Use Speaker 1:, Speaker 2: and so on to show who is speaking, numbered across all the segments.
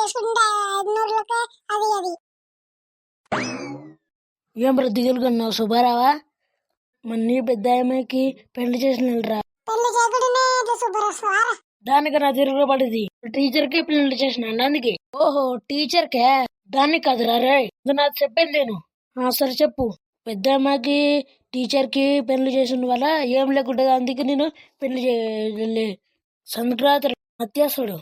Speaker 1: చేసుకుంటే 500 అది అది.
Speaker 2: ఏం బ్రో దిగులు కొన్నావు శుభారావా? మరి నీ పెద్ద అమ్మాయికి పెళ్లి చేసిన వెళ్ళరా.
Speaker 1: పెళ్లి చేయకుండానే ఇట్లా సూపర్ వస్తావా?
Speaker 2: దానికి నా తిరుగులో పడింది. టీచర్ కి పెళ్లి చేసిన అందుకే. ఓహో టీచర్ కే, దానికి కదరా రే, ఇది నాకు చెప్పేది నేను. సరే చెప్పు. పెద్ద అమ్మాయికి టీచర్ కి పెళ్లి చేసిన వల్ల ఏం లేకుండా అందుకే నేను పెళ్లి సంక్రాంతి అత్యాసుడు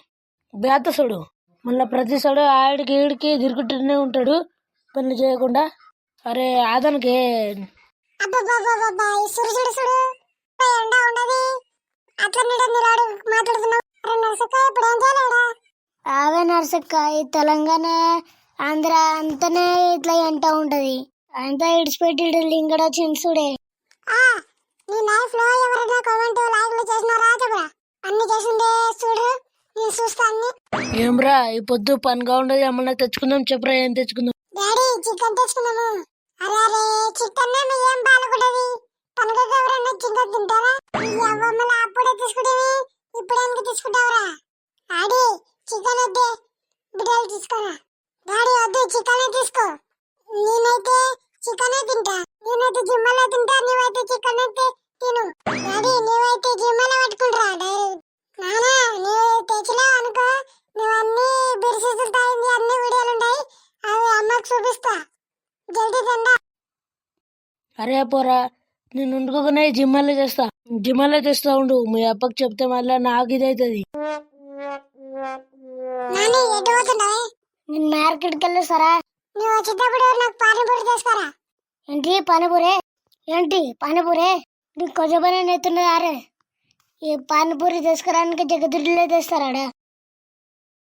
Speaker 2: బేతసుడు మళ్ళా ప్రతిసాడు ఆడికి ఈడికి తిరుగుతూనే ఉంటాడు పెళ్లి చేయకుండా. అరే ఆదనికి
Speaker 1: అబ్బబ్బబ్బబ్బబ్బా, ఈ సురుసుడు సుడు ఎండ ఉండదు. అట్లా నిలాడు మాట్లాడుతున్నావు. అరే నరసక్క, ఇప్పుడు ఏం చేయలేడా?
Speaker 3: అవే నర్సక్క, ఈ తెలంగాణ ఆంధ్ర అంతనే ఇట్లా ఎంట ఉంటది. అంతా ఇడిచిపెట్టి లింగడ చింసుడే.
Speaker 1: నీ లైఫ్ లో ఎవరైనా కామెంట్ లైక్లు చేసినారా చెప్పరా? అన్ని చేసిందే చూడు, నేను చూస్తా అన్ని.
Speaker 2: ఏమ్రా ఈ పొద్దు పనిగా ఉండదు, ఏమన్నా తెచ్చుకుందాం చెప్పరా. ఏం తెచ్చుకుందాం?
Speaker 1: డాడీ చికెన్ తెచ్చుకుందాము. అరే అరే చికెన్ ఏం బాగుంటది? పండుగ ఎవరైనా చికెన్ తింటారా? అవ్వమ్మల అప్పుడే తీసుకుంటేవి, ఇప్పుడు ఎందుకు తీసుకుంటావురా? డాడీ చికెన్ వద్దే, బిడ్డలు తీసుకోరా. డాడీ వద్దు, చికెనే తీసుకో. నేనైతే చికెనే తింటా. నేనైతే జిమ్మలో తింటా, నువ్వైతే చికెన్ అయితే తిను. డాడీ నువ్వైతే జిమ్మలో పట్టుకుంటా. నానా నువ్వు తెచ్చినావు అనుకో, నువ్వు అన్ని బిర్సిసులు తాగింది అన్ని వీడియోలు ఉన్నాయి, అవి అమ్మకు చూపిస్తా. జల్దీ తిందా.
Speaker 2: అరే పోరా, నేను వండుకోగానే జిమ్మాలే చేస్తా. జిమ్మాలే తెస్తా ఉండు. మీ అప్పకి చెప్తే మళ్ళీ నాకు ఇది అవుతుంది.
Speaker 1: నాని ఎటు పోతున్నావే?
Speaker 3: నేను మార్కెట్కి వెళ్ళేస్తారా?
Speaker 1: నువ్వు వచ్చేటప్పుడు నాకు పానీపూరి తీసుకురా.
Speaker 3: ఏంటి పానీపూరే? ఏంటి పానీపూరే? నీకు కొంచెం పని ఎత్తున్నది. అరే ఈ పానీపూరి తీసుకురానికి జగదుడిలే తెస్తారాడా?